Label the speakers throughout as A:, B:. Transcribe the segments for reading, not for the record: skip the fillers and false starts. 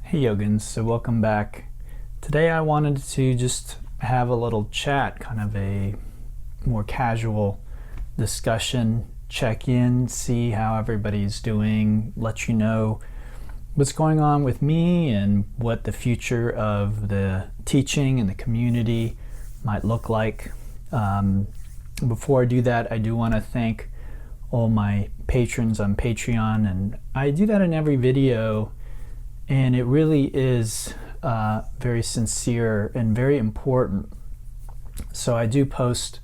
A: Hey Yogins, so welcome back. Today I wanted to just have a little chat, kind of a more casual discussion, check in, see how everybody's doing, let you know what's going on with me and what the future of the teaching and the community might look like. Before I do that, I do want to thank all my patrons on Patreon, and I do that in every video. And it really is very sincere and very important. So I do post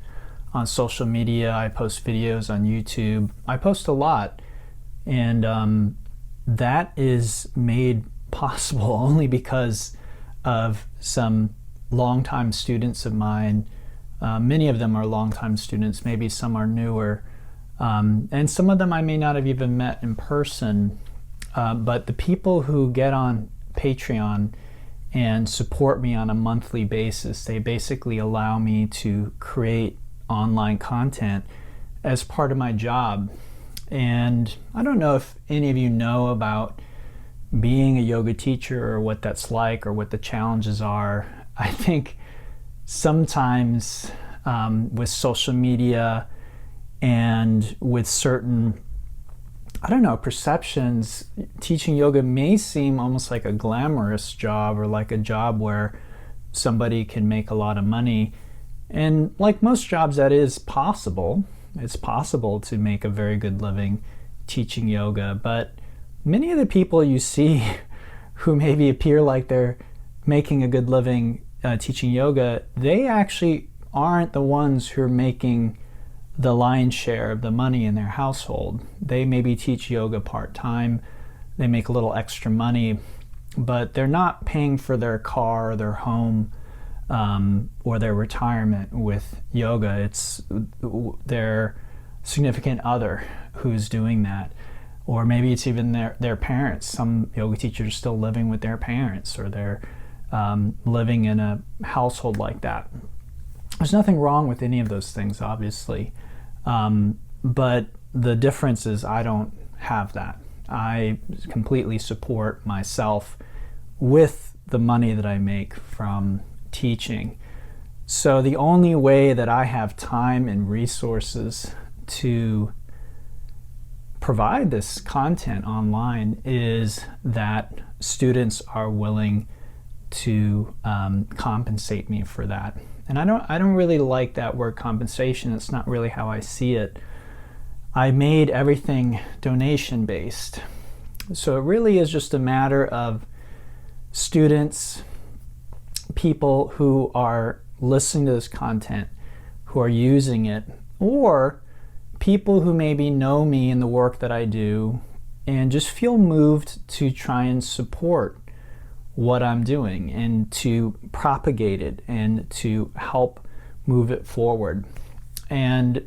A: on social media, I post videos on YouTube, I post a lot. And that is made possible only because of some longtime students of mine. Many of them are longtime students, maybe some are newer. And some of them I may not have even met in person. But the people who get on Patreon and support me on a monthly basis, they basically allow me to create online content as part of my job. And I don't know if any of you know about being a yoga teacher or what that's like or what the challenges are. I think sometimes with social media and with certain perceptions, teaching yoga may seem almost like a glamorous job or like a job where somebody can make a lot of money. And like most jobs, that is possible. It's possible to make a very good living teaching yoga. But many of the people you see who maybe appear like they're making a good living teaching yoga, they actually aren't the ones who are making the lion's share of the money in their household. They maybe teach yoga part-time, they make a little extra money, but they're not paying for their car or their home or their retirement with yoga. It's their significant other who's doing that. Or maybe it's even their parents. Some yoga teachers are still living with their parents, or they're living in a household like that. There's nothing wrong with any of those things, obviously. But the difference is I don't have that. I completely support myself with the money that I make from teaching. So the only way that I have time and resources to provide this content online is that students are willing to compensate me for that. And I don't really like that word compensation. It's not really how I see it. I made everything donation based. So it really is just a matter of students, people who are listening to this content, who are using it, or people who maybe know me and the work that I do and just feel moved to try and support what I'm doing and to propagate it and to help move it forward. And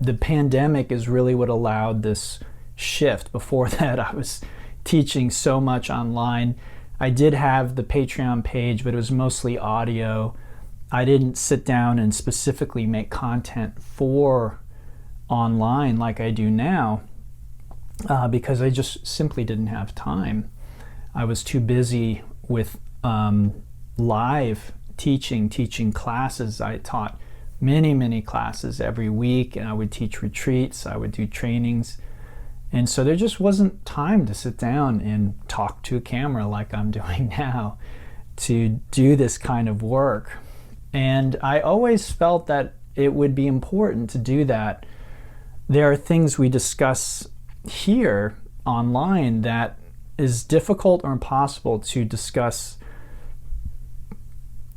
A: the pandemic is really what allowed this shift. Before that, I was teaching so much online. I did have the Patreon page, but it was mostly audio. I didn't sit down and specifically make content for online like I do now because I just simply didn't have time. I was too busy with live teaching classes. I taught many classes every week, and I would teach retreats, I would do trainings. And so there just wasn't time to sit down and talk to a camera like I'm doing now to do this kind of work. And I always felt that it would be important to do that. There are things we discuss here online that is difficult or impossible to discuss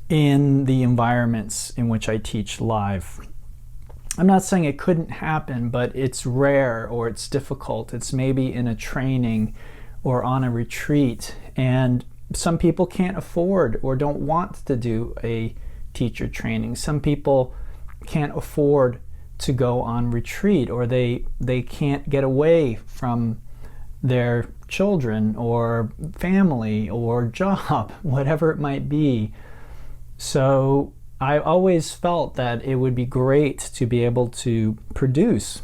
A: in the environments in which I teach live. I'm not saying it couldn't happen, but it's rare or it's difficult. It's maybe in a training or on a retreat, and some people can't afford or don't want to do a teacher training. Some people can't afford to go on retreat, or they can't get away from their children or family or job, whatever it might be. So I always felt that it would be great to be able to produce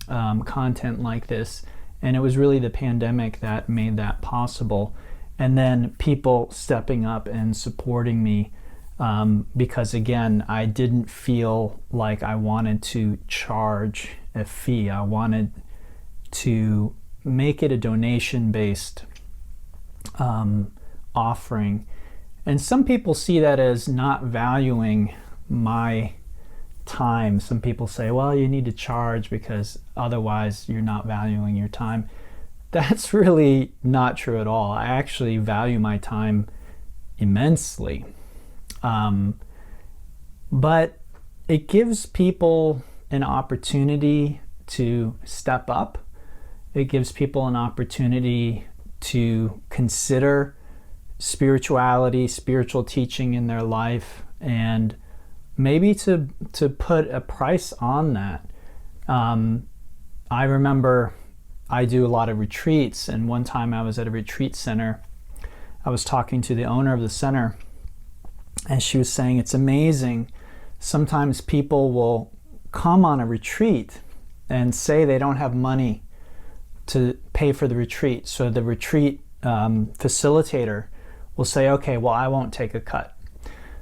A: content like this, and it was really the pandemic that made that possible. and then people stepping up and supporting me, because again, I didn't feel like I wanted to charge a fee. I wanted to make it a donation-based offering. And some people see that as not valuing my time. Some people say, well, you need to charge because otherwise you're not valuing your time. That's really not true at all. I actually value my time immensely. But it gives people an opportunity to step up. It gives people an opportunity to consider spirituality, spiritual teaching in their life, and maybe to put a price on that. I remember I do a lot of retreats, and one time I was at a retreat center. I was talking to the owner of the center, and she was saying it's amazing. Sometimes people will come on a retreat and say they don't have money to pay for the retreat. So the retreat facilitator will say, okay, well, I won't take a cut.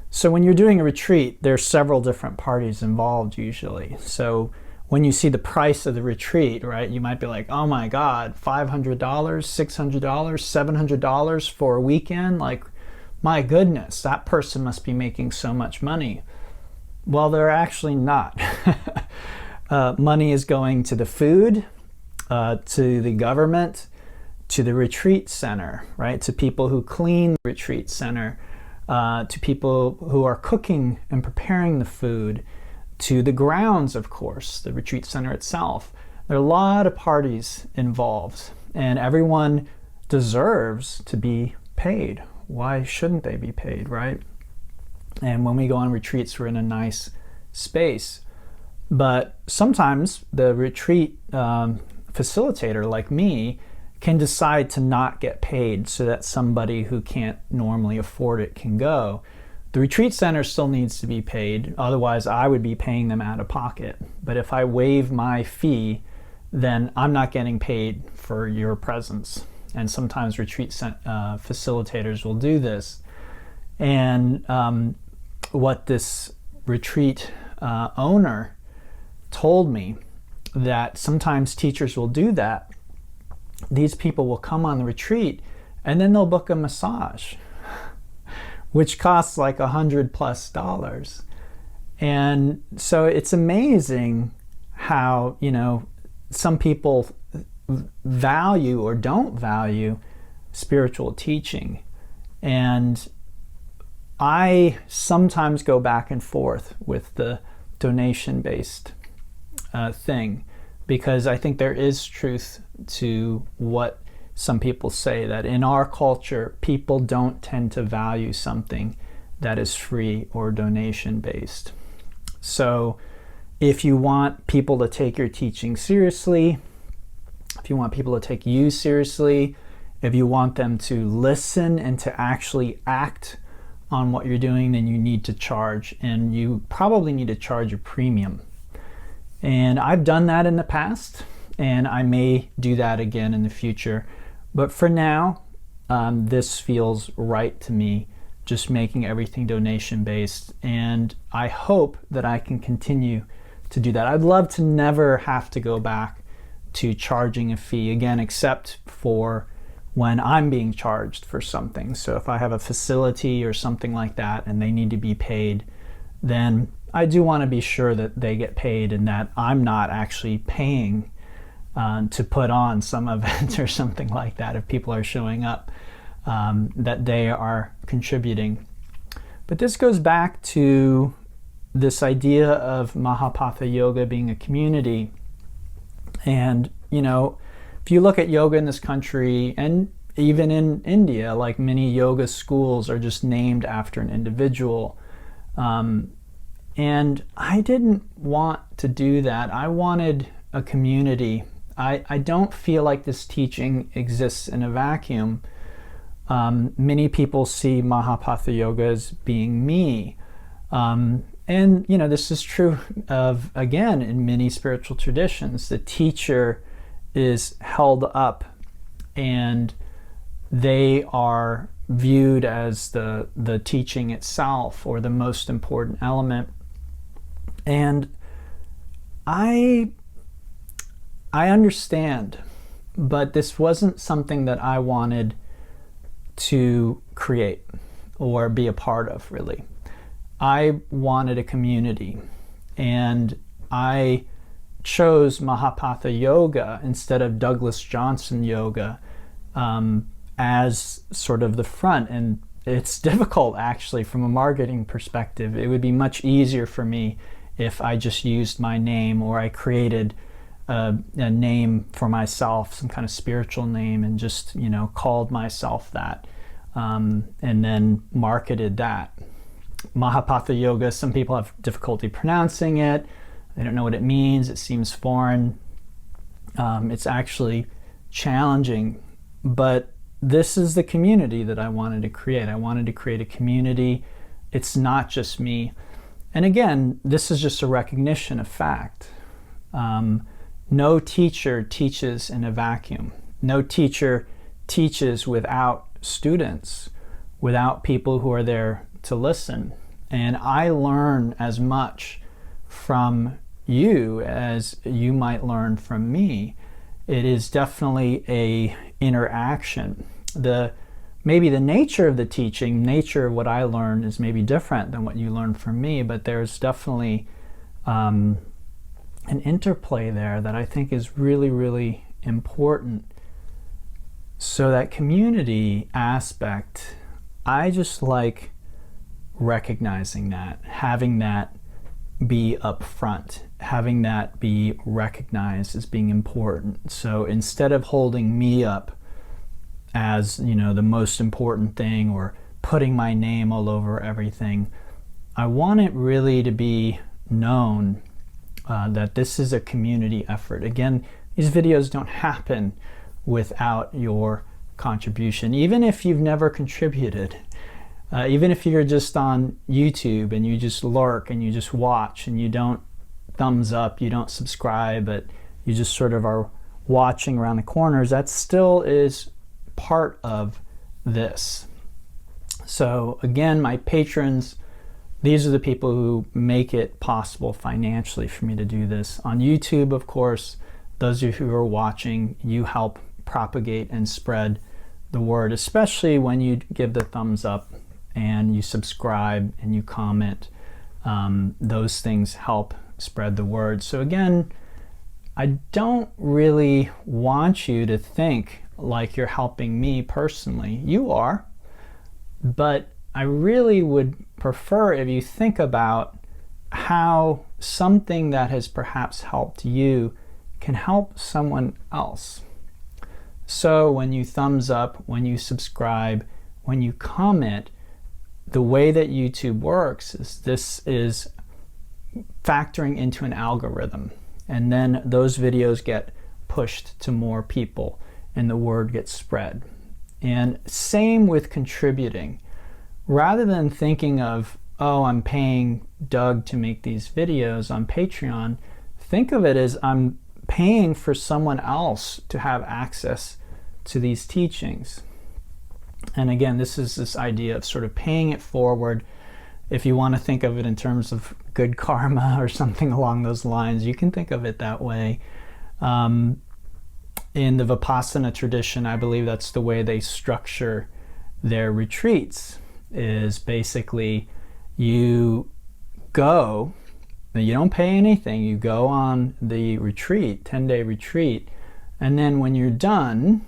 A: So when you're doing a retreat, there's several different parties involved usually. So when you see the price of the retreat, right, you might be like, oh my God, $500, $600, $700 for a weekend? Like, my goodness, that person must be making so much money. Well, they're actually not. Money is going to the food, to the government, to the retreat center, right? To people who clean the retreat center, to people who are cooking and preparing the food, to the grounds, of course, the retreat center itself. There are a lot of parties involved, and everyone deserves to be paid. Why shouldn't they be paid, right? And when we go on retreats, we're in a nice space. But sometimes the retreat facilitator, like me, can decide to not get paid so that somebody who can't normally afford it can go. The retreat center still needs to be paid, otherwise I would be paying them out of pocket. But if I waive my fee, then I'm not getting paid for your presence. And sometimes retreat facilitators will do this. And what this retreat owner told me, that sometimes teachers will do that. These people will come on the retreat and then they'll book a massage, which costs like $100+. And so it's amazing how, you know, some people value or don't value spiritual teaching. And I sometimes go back and forth with the donation-based thing, because I think there is truth to what some people say, that in our culture, people don't tend to value something that is free or donation-based. So if you want people to take your teaching seriously, if you want people to take you seriously, if you want them to listen and to actually act on what you're doing, then you need to charge, and you probably need to charge a premium. And I've done that in the past, and I may do that again in the future. But for now, this feels right to me, just making everything donation-based. And I hope that I can continue to do that. I'd love to never have to go back to charging a fee again, except for when I'm being charged for something. So if I have a facility or something like that and they need to be paid, then I do want to be sure that they get paid and that I'm not actually paying to put on some event or something like that. If people are showing up, that they are contributing. But this goes back to this idea of Mahāpatha yoga being a community. And, you know, if you look at yoga in this country, and even in India, like many yoga schools are just named after an individual. And I didn't want to do that. I wanted a community. I don't feel like this teaching exists in a vacuum. Many people see Mahāpatha yoga as being me. And, you know, this is true of, again, in many spiritual traditions. The teacher is held up and they are viewed as the teaching itself or the most important element. And I understand, but this wasn't something that I wanted to create or be a part of, really. I wanted a community, and I chose Mahāpatha yoga instead of Douglas Johnson yoga as sort of the front. And it's difficult, actually, from a marketing perspective. It would be much easier for me if I just used my name, or I created a name for myself, some kind of spiritual name, and just, you know, called myself that, and then marketed that. Mahāpatha yoga, some people have difficulty pronouncing it. They don't know what it means. It seems foreign. It's actually challenging, but this is the community that I wanted to create. I wanted to create a community. It's not just me. And again, this is just a recognition of fact. No teacher teaches in a vacuum. No teacher teaches without students, without people who are there to listen. And I learn as much from you as you might learn from me. It is definitely a interaction. Maybe the nature of the teaching, nature of what I learn is maybe different than what you learn from me, but there's definitely an interplay there that I think is really, really important. So that community aspect, I just like recognizing that, having that be up front, having that be recognized as being important. So instead of holding me up as, you know, the most important thing, or putting my name all over everything, I want it really to be known that this is a community effort. Again, these videos don't happen without your contribution. Even if you've never contributed, even if you're just on YouTube and you just lurk and you just watch and you don't thumbs up, you don't subscribe, but you just sort of are watching around the corners, that still is part of this. So again, my patrons, these are the people who make it possible financially for me to do this. On YouTube, of course, those of you who are watching, you help propagate and spread the word, especially when you give the thumbs up and you subscribe and you comment. Those things help spread the word. So again, I don't really want you to think like you're helping me personally. You are, but I really would prefer if you think about how something that has perhaps helped you can help someone else. So when you thumbs up, when you subscribe, when you comment, the way that YouTube works is this is factoring into an algorithm, and then those videos get pushed to more people and the word gets spread. And same with contributing. Rather than thinking of, oh, I'm paying Doug to make these videos on Patreon, think of it as I'm paying for someone else to have access to these teachings. And again, this is this idea of sort of paying it forward. If you want to think of it in terms of good karma or something along those lines, you can think of it that way. In the Vipassana tradition, I believe that's the way they structure their retreats, is basically you go, you don't pay anything, you go on the retreat, 10-day retreat, and then when you're done,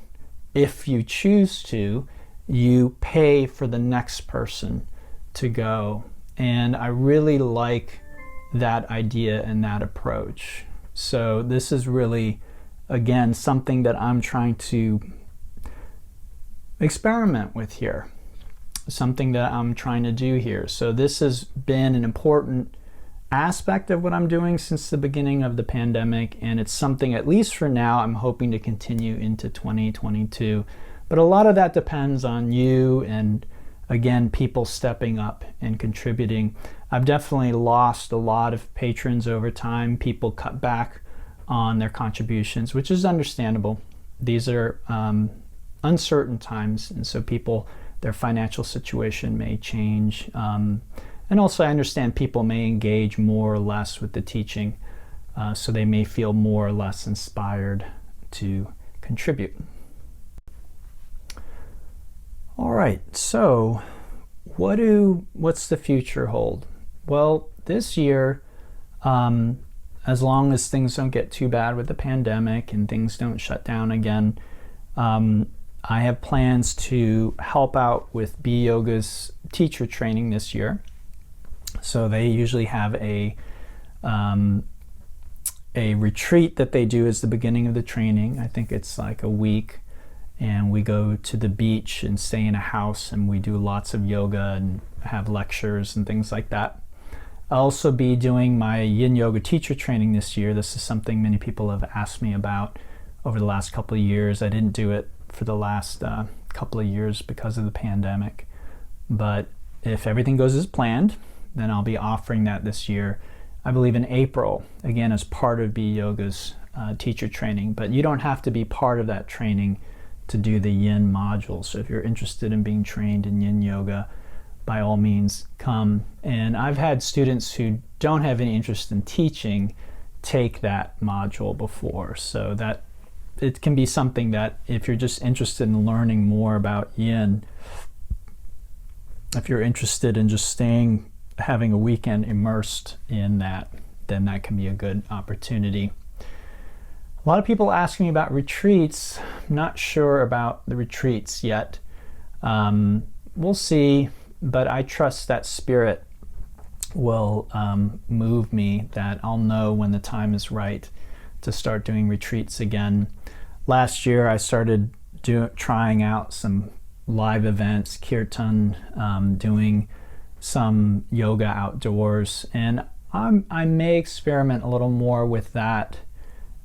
A: if you choose to, you pay for the next person to go. And I really like that idea and that approach. So this is really, again, something that I'm trying to experiment with here, something that I'm trying to do here. So this has been an important aspect of what I'm doing since the beginning of the pandemic, and it's something, at least for now, I'm hoping to continue into 2022. But a lot of that depends on you and, again, people stepping up and contributing. I've definitely lost a lot of patrons over time. People cut back on their contributions, which is understandable. These are uncertain times, and so people, their financial situation may change. And also I understand people may engage more or less with the teaching, so they may feel more or less inspired to contribute. All right, so what's the future hold? Well, this year, as long as things don't get too bad with the pandemic and things don't shut down again, I have plans to help out with B-Yoga's teacher training this year. So they usually have a retreat that they do as the beginning of the training. I think it's like a week, and we go to the beach and stay in a house, and we do lots of yoga and have lectures and things like that. I'll also be doing my Yin Yoga teacher training this year. This is something many people have asked me about over the last couple of years. I didn't do it for the last couple of years because of the pandemic, but if everything goes as planned, then I'll be offering that this year, I believe in April, again as part of B-Yoga's teacher training. But you don't have to be part of that training to do the Yin module. So if you're interested in being trained in Yin Yoga, by all means come. And I've had students who don't have any interest in teaching take that module before, so that it can be something that if you're just interested in learning more about Yin, if you're interested in just having a weekend immersed in that, then that can be a good opportunity. A lot of people ask me about retreats. I'm not sure about the retreats yet. We'll see, but I trust that Spirit will move me, that I'll know when the time is right to start doing retreats again. Last year I started trying out some live events, kirtan, doing some yoga outdoors, and I may experiment a little more with that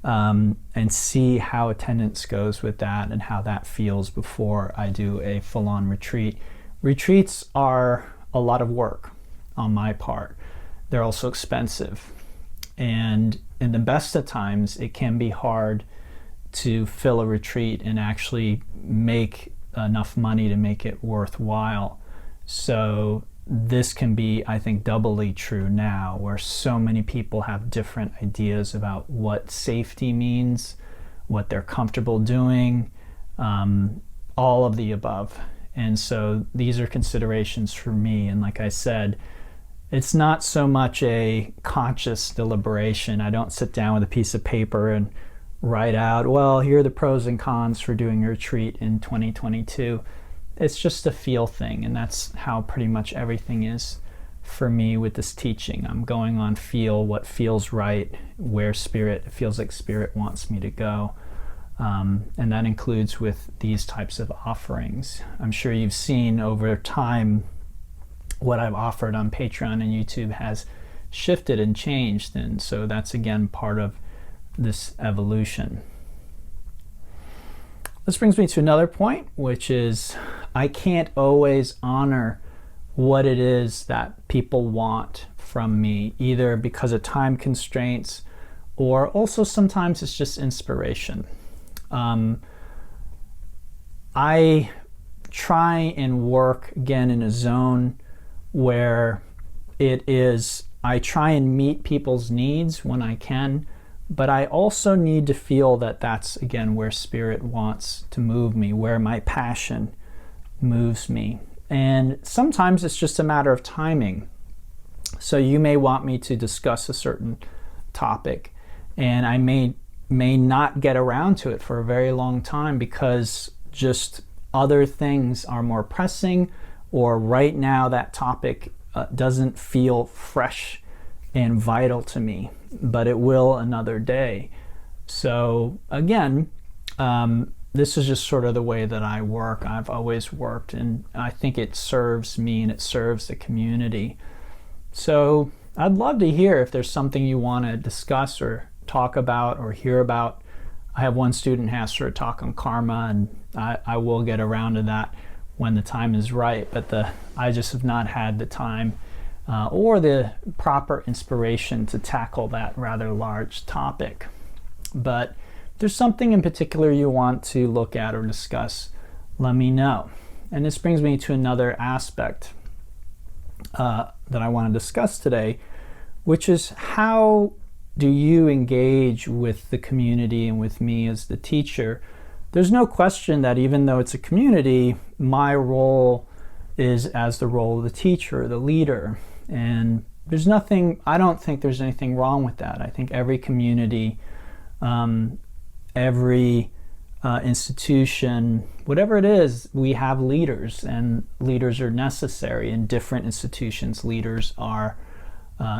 A: and see how attendance goes with that and how that feels before I do a full-on retreat. Retreats are a lot of work on my part. They're also expensive, and in the best of times it can be hard to fill a retreat and actually make enough money to make it worthwhile. So this can be, I think, doubly true now, where so many people have different ideas about what safety means, what they're comfortable doing, all of the above. And so these are considerations for me. And like I said, it's not so much a conscious deliberation. I don't sit down with a piece of paper and write out, well, here are the pros and cons for doing a retreat in 2022. It's just a feel thing, and that's how pretty much everything is for me with this teaching. I'm going on feel, what feels right, where Spirit feels like Spirit wants me to go. And that includes with these types of offerings. I'm sure you've seen over time what I've offered on Patreon and YouTube has shifted and changed, and so that's again part of this evolution. This brings me to another point, which is I can't always honor what it is that people want from me, either because of time constraints or also sometimes it's just inspiration. I try and work again in a zone where it is, I try and meet people's needs when I can, but I also need to feel that that's again where Spirit wants to move me, where my passion moves me. And sometimes it's just a matter of timing. So you may want me to discuss a certain topic, and I may not get around to it for a very long time because just other things are more pressing, or right now that topic doesn't feel fresh and vital to me, but it will another day. So again, this is just sort of the way that I work. I've always worked, and I think it serves me and it serves the community. So I'd love to hear if there's something you want to discuss or talk about or hear about. I have one student who asked for a talk on karma, and I will get around to that when the time is right, but I just have not had the time or the proper inspiration to tackle that rather large topic. But if there's something in particular you want to look at or discuss, let me know. And this brings me to another aspect that I want to discuss today, which is how do you engage with the community and with me as the teacher? There's no question that even though it's a community, my role is as the role of the teacher, the leader. And there's nothing, I don't think there's anything wrong with that. I think every community, every institution, whatever it is, we have leaders, and leaders are necessary. In different institutions, leaders are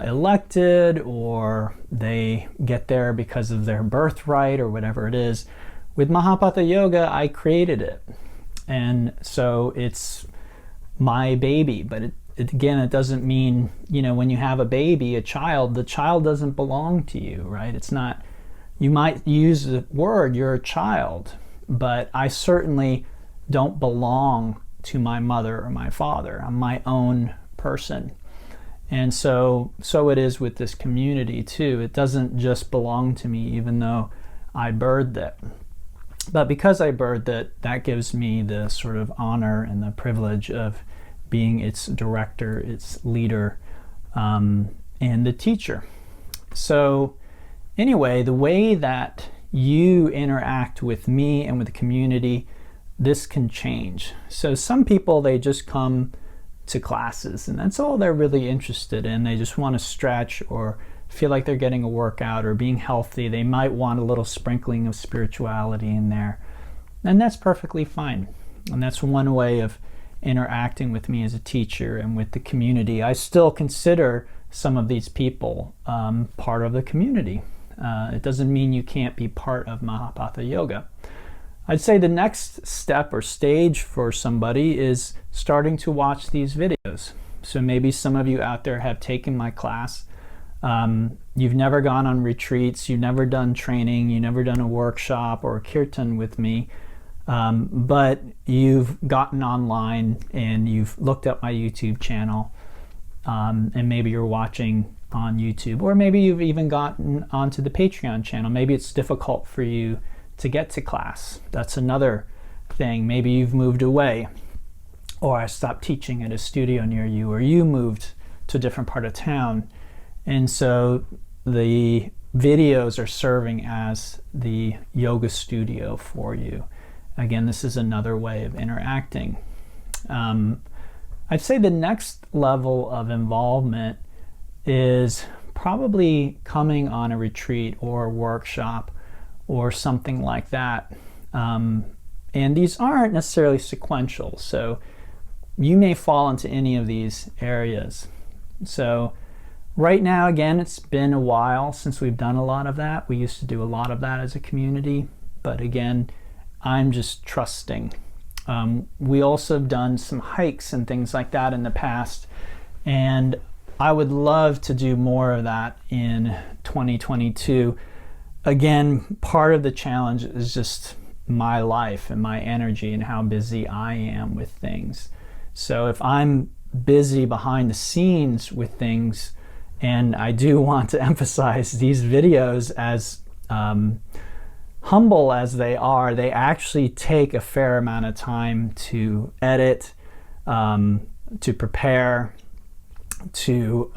A: elected, or they get there because of their birthright or whatever it is. With Mahāpatha Yoga, I created it, and so it's my baby. But again, it doesn't mean, when you have a baby, a child, the child doesn't belong to you, right? It's not, you might use the word, you're a child, but I certainly don't belong to my mother or my father. I'm my own person. And so it is with this community too. It doesn't just belong to me, even though I birthed it. But because I birthed it, that gives me the sort of honor and the privilege of being its director, its leader, and the teacher. So anyway, the way that you interact with me and with the community, this can change. So some people, they just come to classes and that's all they're really interested in. They just want to stretch or feel like they're getting a workout or being healthy. They might want a little sprinkling of spirituality in there, and that's perfectly fine. And that's one way of interacting with me as a teacher and with the community. I still consider some of these people part of the community. It doesn't mean you can't be part of Mahāpatha Yoga. I'd say the next step or stage for somebody is starting to watch these videos. So maybe some of you out there have taken my class. You've never gone on retreats, you've never done training, you've never done a workshop or a kirtan with me, but you've gotten online and you've looked up my YouTube channel, and maybe you're watching on YouTube, or maybe you've even gotten onto the Patreon channel. Maybe it's difficult for you to get to class. That's another thing. Maybe you've moved away, or I stopped teaching at a studio near you, or you moved to a different part of town. And so the videos are serving as the yoga studio for you. Again, this is another way of interacting. I'd say the next level of involvement is probably coming on a retreat or a workshop or something like that. And these aren't necessarily sequential, so you may fall into any of these areas. So right now, again, it's been a while since we've done a lot of that. We used to do a lot of that as a community, but again, I'm just trusting. We also have done some hikes and things like that in the past, and I would love to do more of that in 2022. Again, part of the challenge is just my life and my energy and how busy I am with things. So if I'm busy behind the scenes with things, and I do want to emphasize these videos, as humble as they are, they actually take a fair amount of time to edit, to prepare, to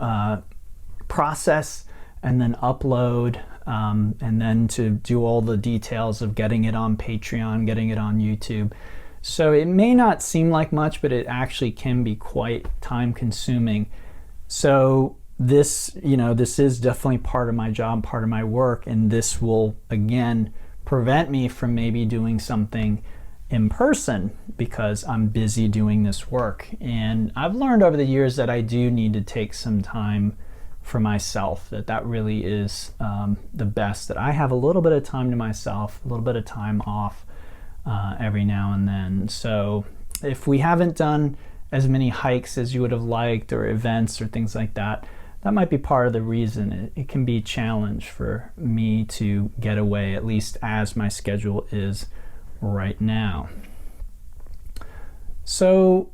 A: process, and then upload, and then to do all the details of getting it on Patreon, getting it on YouTube. So it may not seem like much, but it actually can be quite time consuming. So this is definitely part of my job, part of my work, and this will again prevent me from maybe doing something in person because I'm busy doing this work. And I've learned over the years that I do need to take some time for myself, that really is the best, that I have a little bit of time to myself, a little bit of time off every now and then. So if we haven't done as many hikes as you would have liked, or events or things like that, that might be part of the reason. It can be a challenge for me to get away, at least as my schedule is right now. So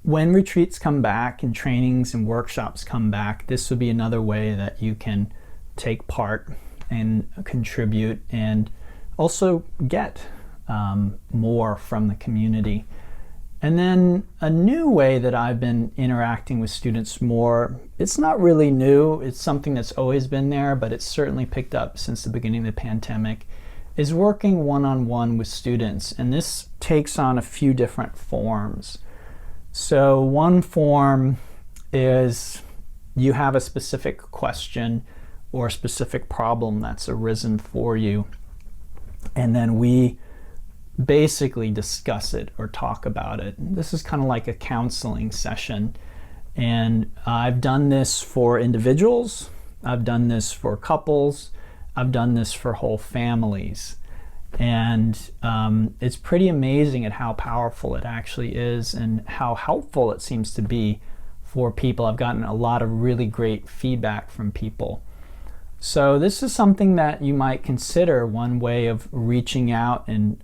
A: when retreats come back and trainings and workshops come back, this would be another way that you can take part and contribute and also get more from the community. And then a new way that I've been interacting with students more, it's not really new, it's something that's always been there, but it's certainly picked up since the beginning of the pandemic, is working one-on-one with students. And this takes on a few different forms. So one form is you have a specific question or a specific problem that's arisen for you, and then we basically discuss it or talk about it. This is kind of like a counseling session, and I've done this for individuals, I've done this for couples, I've done this for whole families, and it's pretty amazing at how powerful it actually is and how helpful it seems to be for people. I've gotten a lot of really great feedback from people. So this is something that you might consider one way of reaching out and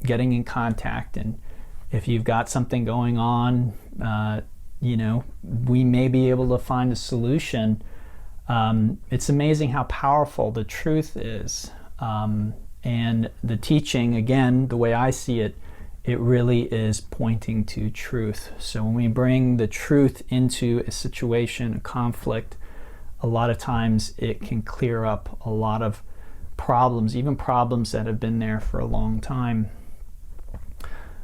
A: getting in contact. And if you've got something going on, you know, we may be able to find a solution. It's amazing how powerful the truth is. And the teaching, again, the way I see it, it really is pointing to truth. So when we bring the truth into a situation, a conflict, a lot of times it can clear up a lot of problems, even problems that have been there for a long time.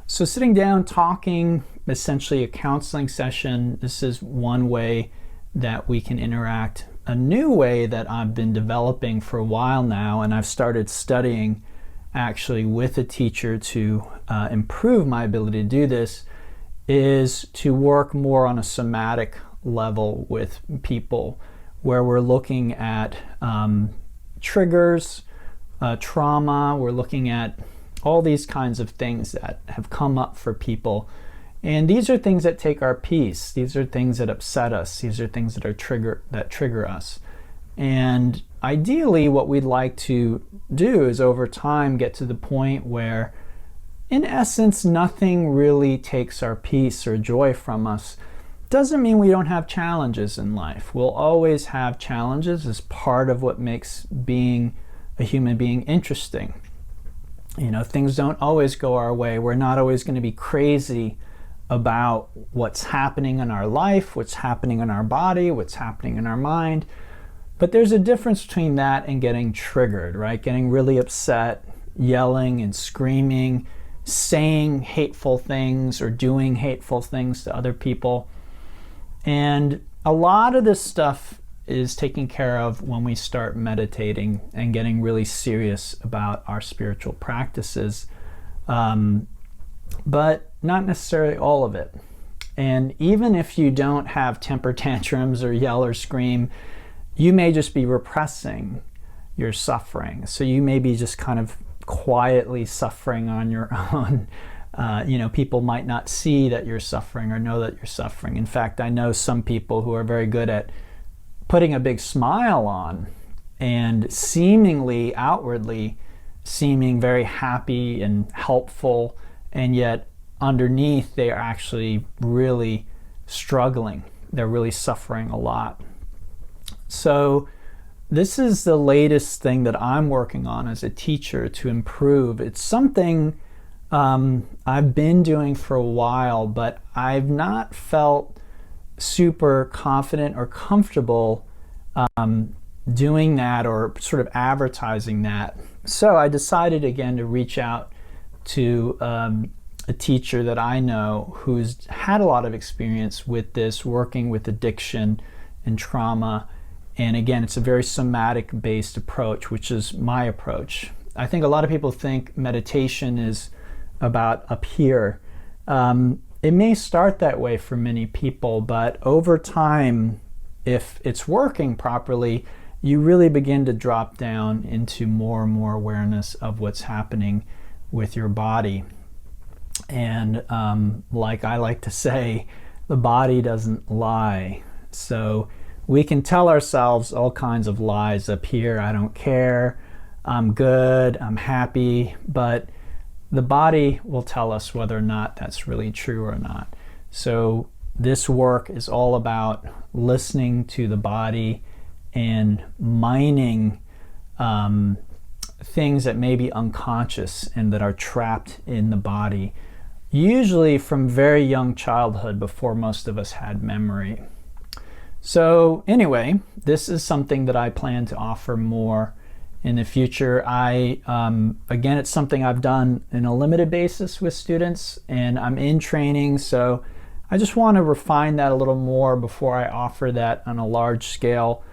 A: So sitting down, talking, essentially a counseling session, this is one way that we can interact. A new way that I've been developing for a while now, and I've started studying actually with a teacher to improve my ability to do this, is to work more on a somatic level with people, where we're looking at triggers, trauma, we're looking at all these kinds of things that have come up for people. And these are things that take our peace. These are things that upset us. These are things that trigger us. And ideally, what we'd like to do is over time get to the point where, in essence, nothing really takes our peace or joy from us. Doesn't mean we don't have challenges in life. We'll always have challenges as part of what makes being a human being interesting. You know, things don't always go our way. We're not always going to be crazy about what's happening in our life, what's happening in our body, what's happening in our mind. But there's a difference between that and getting triggered, right? Getting really upset, yelling and screaming, saying hateful things or doing hateful things to other people. And a lot of this stuff is taken care of when we start meditating and getting really serious about our spiritual practices, but not necessarily all of it. And even if you don't have temper tantrums or yell or scream, you may just be repressing your suffering. So you may be just kind of quietly suffering on your own. You know, people might not see that you're suffering or know that you're suffering. In fact, I know some people who are very good at putting a big smile on and seemingly outwardly seeming very happy and helpful, and yet underneath they are actually really struggling. They're really suffering a lot. So this is the latest thing that I'm working on as a teacher to improve. It's something I've been doing for a while, but I've not felt super confident or comfortable doing that or sort of advertising that. So I decided again to reach out to a teacher that I know who's had a lot of experience with this, working with addiction and trauma. And again, it's a very somatic based approach, which is my approach. I think a lot of people think meditation is about up here. It may start that way for many people, but over time, if it's working properly, you really begin to drop down into more and more awareness of what's happening with your body. And like I like to say, the body doesn't lie. So we can tell ourselves all kinds of lies up here. I don't care, I'm good, I'm happy, but the body will tell us whether or not that's really true or not. So this work is all about listening to the body and mining things that may be unconscious and that are trapped in the body, usually from very young childhood before most of us had memory. So anyway, this is something that I plan to offer more in the future. Again, it's something I've done in a limited basis with students, and I'm in training, so I just want to refine that a little more before I offer that on a large scale.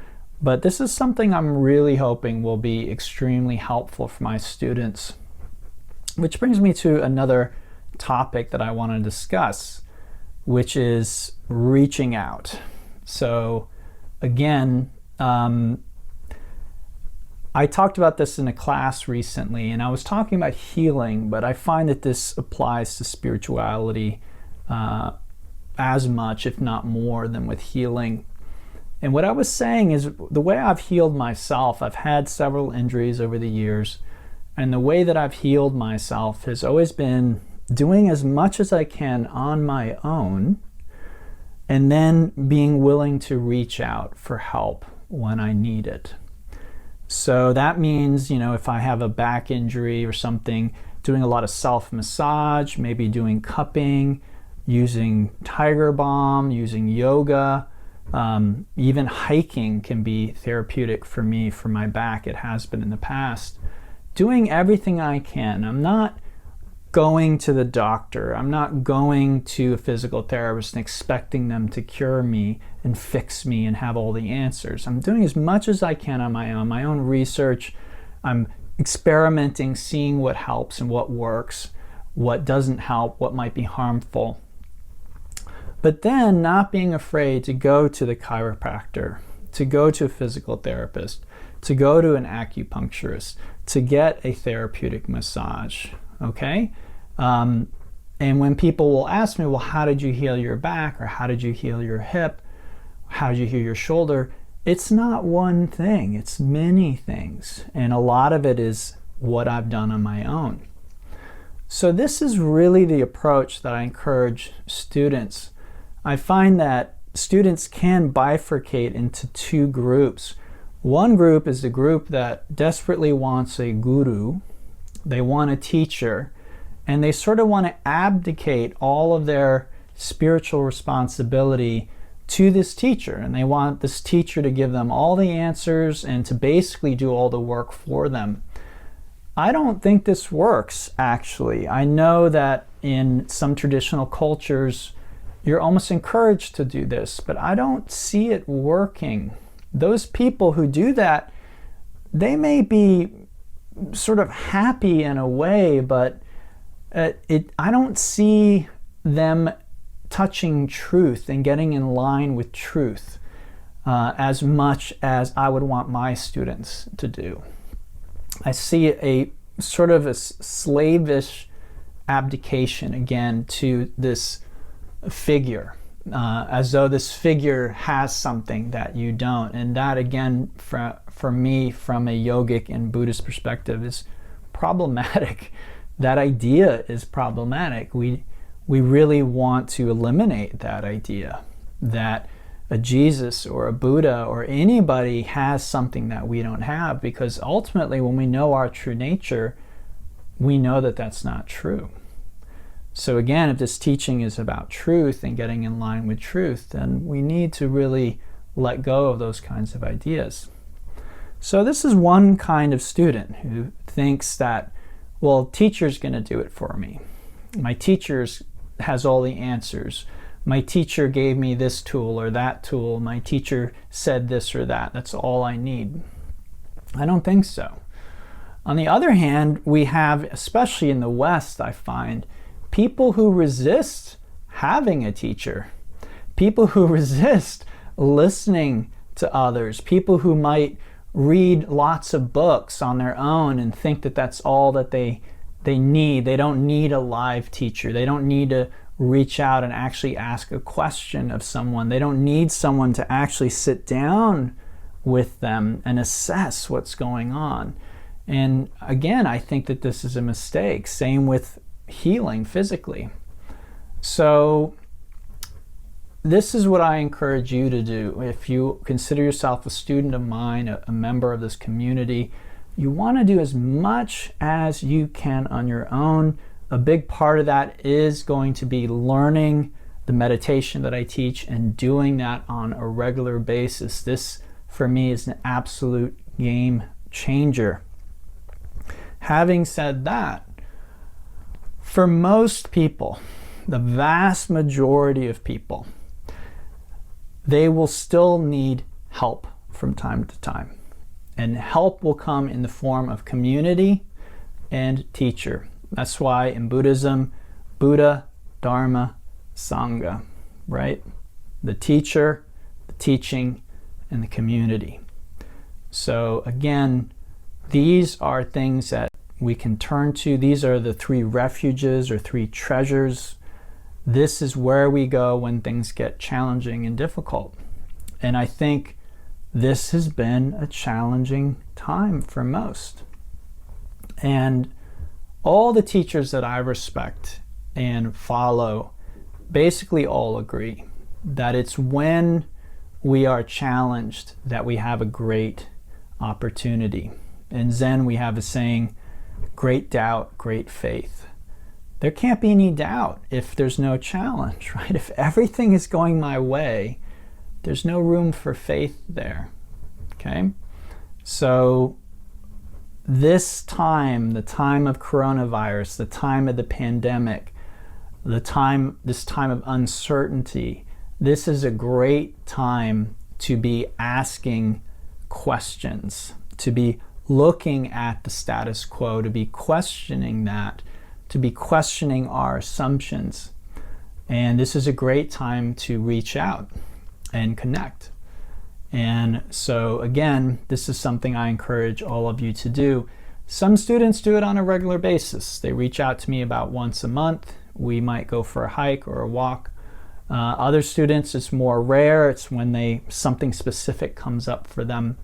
A: But this is something I'm really hoping will be extremely helpful for my students. Which brings me to another topic that I want to discuss, which is reaching out. So again, I talked about this in a class recently, and I was talking about healing, but I find that this applies to spirituality as much, if not more, than with healing. And what I was saying is the way I've healed myself, I've had several injuries over the years, and the way that I've healed myself has always been doing as much as I can on my own, and then being willing to reach out for help when I need it. So that means, if I have a back injury or something, doing a lot of self-massage, maybe doing cupping, using Tiger Balm, using yoga, even hiking can be therapeutic for me, for my back. It has been in the past. Doing everything I can. I'm not going to the doctor. I'm not going to a physical therapist and expecting them to cure me and fix me and have all the answers. I'm doing as much as I can on my own research. I'm experimenting, seeing what helps and what works, what doesn't help, what might be harmful. But then not being afraid to go to the chiropractor, to go to a physical therapist, to go to an acupuncturist, to get a therapeutic massage, okay? And when people will ask me, well, how did you heal your back? Or how did you heal your hip? How did you heal your shoulder? It's not one thing, it's many things. And a lot of it is what I've done on my own. So this is really the approach that I encourage students. I find that students can bifurcate into two groups. One group is the group that desperately wants a guru. They want a teacher, and they sort of want to abdicate all of their spiritual responsibility to this teacher, and they want this teacher to give them all the answers and to basically do all the work for them. I don't think this works, actually. I know that in some traditional cultures, you're almost encouraged to do this, but I don't see it working. Those people who do that, they may be sort of happy in a way, but I don't see them touching truth and getting in line with truth as much as I would want my students to do. I see a sort of a slavish abdication again to this figure, as though this figure has something that you don't. And that again, for me, from a yogic and Buddhist perspective, is problematic. That idea is problematic. We really want to eliminate that idea that a Jesus or a Buddha or anybody has something that we don't have, because ultimately when we know our true nature, we know that that's not true. So again, if this teaching is about truth and getting in line with truth, then we need to really let go of those kinds of ideas. So this is one kind of student who thinks that, well, teacher's going to do it for me. My teacher has all the answers. My teacher gave me this tool or that tool. My teacher said this or that. That's all I need. I don't think so. On the other hand, we have, especially in the West, I find, people who resist having a teacher, people who resist listening to others, people who might read lots of books on their own and think that that's all that they need. They don't need a live teacher. They don't need to reach out and actually ask a question of someone. They don't need someone to actually sit down with them and assess what's going on. And again, I think that this is a mistake. Same with healing physically. So this is what I encourage you to do. If you consider yourself a student of mine, a member of this community, you want to do as much as you can on your own. A big part of that is going to be learning the meditation that I teach and doing that on a regular basis. This, for me, is an absolute game changer. Having said that, for most people, the vast majority of people, they will still need help from time to time. And help will come in the form of community and teacher. That's why in Buddhism, Buddha, Dharma, Sangha, right? The teacher, the teaching, and the community. So again, these are things that we can turn to. These are the 3 refuges or 3 treasures. This is where we go when things get challenging and difficult. And I think this has been a challenging time for most. And all the teachers that I respect and follow basically all agree that it's when we are challenged that we have a great opportunity. In Zen, we have a saying, great doubt, great faith. There can't be any doubt if there's no challenge, right? If everything is going my way, there's no room for faith there, okay? So this time, the time of coronavirus, the time of the pandemic, this time of uncertainty, this is a great time to be asking questions, to be looking at the status quo, to be questioning that, to be questioning our assumptions. And this is a great time to reach out and connect. And so again, this is something I encourage all of you to do. Some students do it on a regular basis. They reach out to me about once a month. We might go for a hike or a walk. Other students, it's more rare. It's when something specific comes up for them.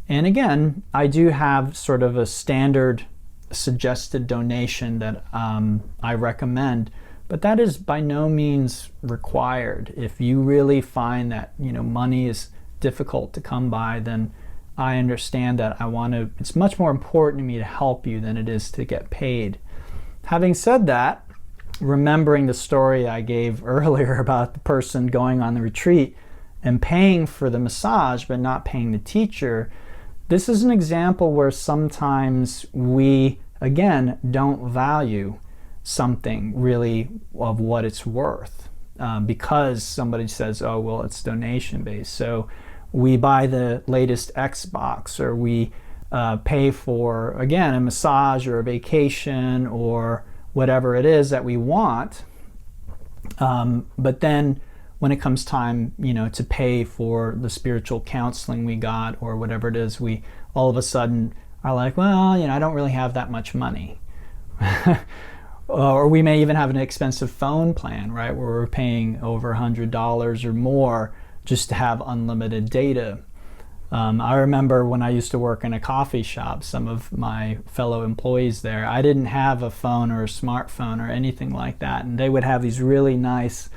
A: And again, I do have sort of a standard suggested donation that I recommend, but that is by no means required. If you really find that money is difficult to come by, then I understand that. It's much more important to me to help you than it is to get paid. Having said that, remembering the story I gave earlier about the person going on the retreat and paying for the massage but not paying the teacher, this is an example where sometimes we, again, don't value something really of what it's worth because somebody says, oh, well, it's donation based. So we buy the latest Xbox, or we pay for, again, a massage or a vacation or whatever it is that we want. But then when it comes time, to pay for the spiritual counseling we got or whatever it is, we all of a sudden are like, well, I don't really have that much money. Or we may even have an expensive phone plan, right, where we're paying over $100 or more just to have unlimited data. I remember when I used to work in a coffee shop, some of my fellow employees there, I didn't have a phone or a smartphone or anything like that, and they would have these really nice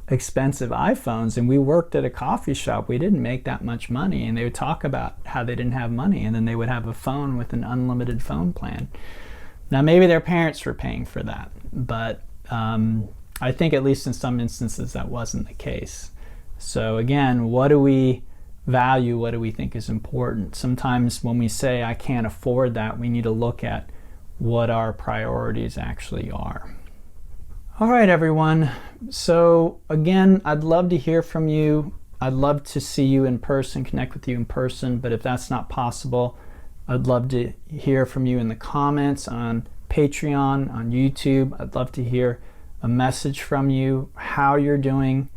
A: expensive iPhones, and we worked at a coffee shop. We didn't make that much money, and they would talk about how they didn't have money, and then they would have a phone with an unlimited phone plan. Now maybe their parents were paying for that, but I think at least in some instances that wasn't the case. So again, what do we value? What do we think is important? Sometimes when we say I can't afford that, we need to look at what our priorities actually are. All right, everyone. So again, I'd love to hear from you. I'd love to see you in person, connect with you in person, but if that's not possible, I'd love to hear from you in the comments on Patreon, on YouTube. I'd love to hear a message from you, how you're doing.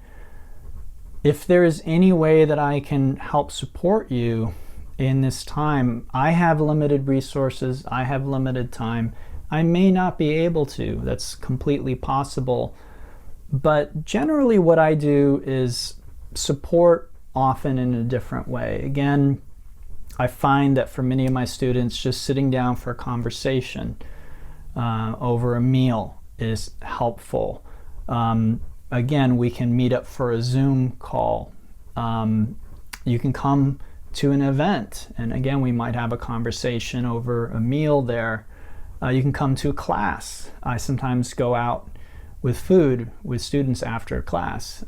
A: If there is any way that I can help support you in this time, I have limited resources, I have limited time. I may not be able to, that's completely possible. But generally what I do is support often in a different way. Again, I find that for many of my students, just sitting down for a conversation over a meal is helpful. Again, we can meet up for a Zoom call. You can come to an event. And again, we might have a conversation over a meal there. You can come to a class. I sometimes go out with food with students after class.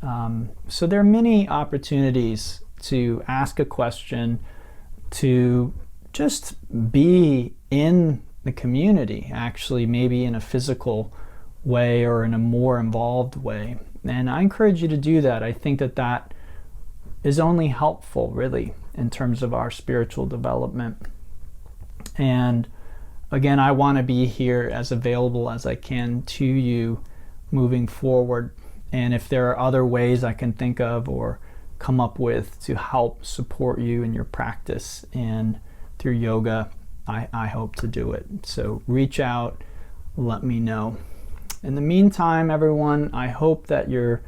A: So there are many opportunities to ask a question, to just be in the community, actually, maybe in a physical way or in a more involved way. And I encourage you to do that. I think that that is only helpful, really, in terms of our spiritual development. And again, I want to be here as available as I can to you moving forward. And if there are other ways I can think of or come up with to help support you in your practice and through yoga, I hope to do it. So reach out, let me know. In the meantime, everyone, I hope that you're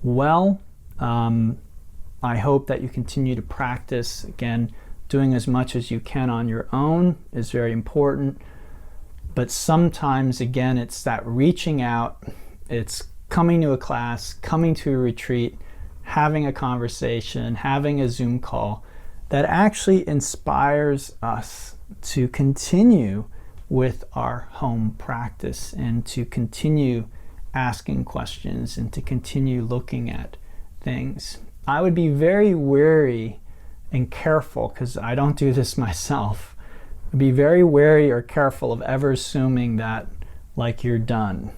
A: well. I hope that you continue to practice. Again, doing as much as you can on your own is very important. But sometimes, again, it's that reaching out. It's coming to a class, coming to a retreat, having a conversation, having a Zoom call that actually inspires us to continue with our home practice and to continue asking questions and to continue looking at things. I would be very wary and careful, because I don't do this myself, be very wary or careful of ever assuming that like you're done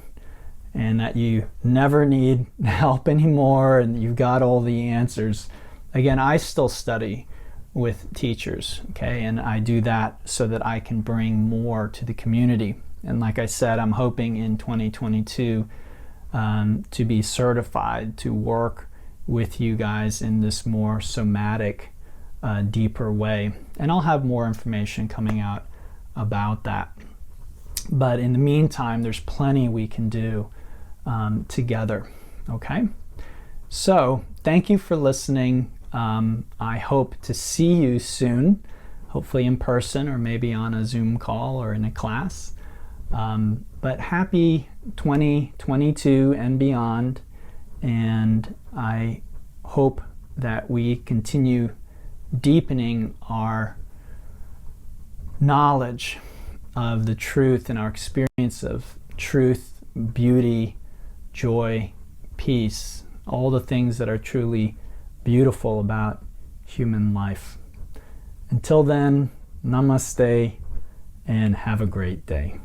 A: and that you never need help anymore and you've got all the answers. Again, I still study with teachers, okay, and I do that so that I can bring more to the community. And like I said, I'm hoping in 2022 to be certified to work with you guys in this more somatic, deeper way. And I'll have more information coming out about that. But in the meantime, there's plenty we can do together, okay? So thank you for listening. I hope to see you soon, hopefully in person or maybe on a Zoom call or in a class. But happy 2022 and beyond. And I hope that we continue deepening our knowledge of the truth and our experience of truth, beauty, joy, peace, all the things that are truly beautiful about human life. Until then, namaste and have a great day.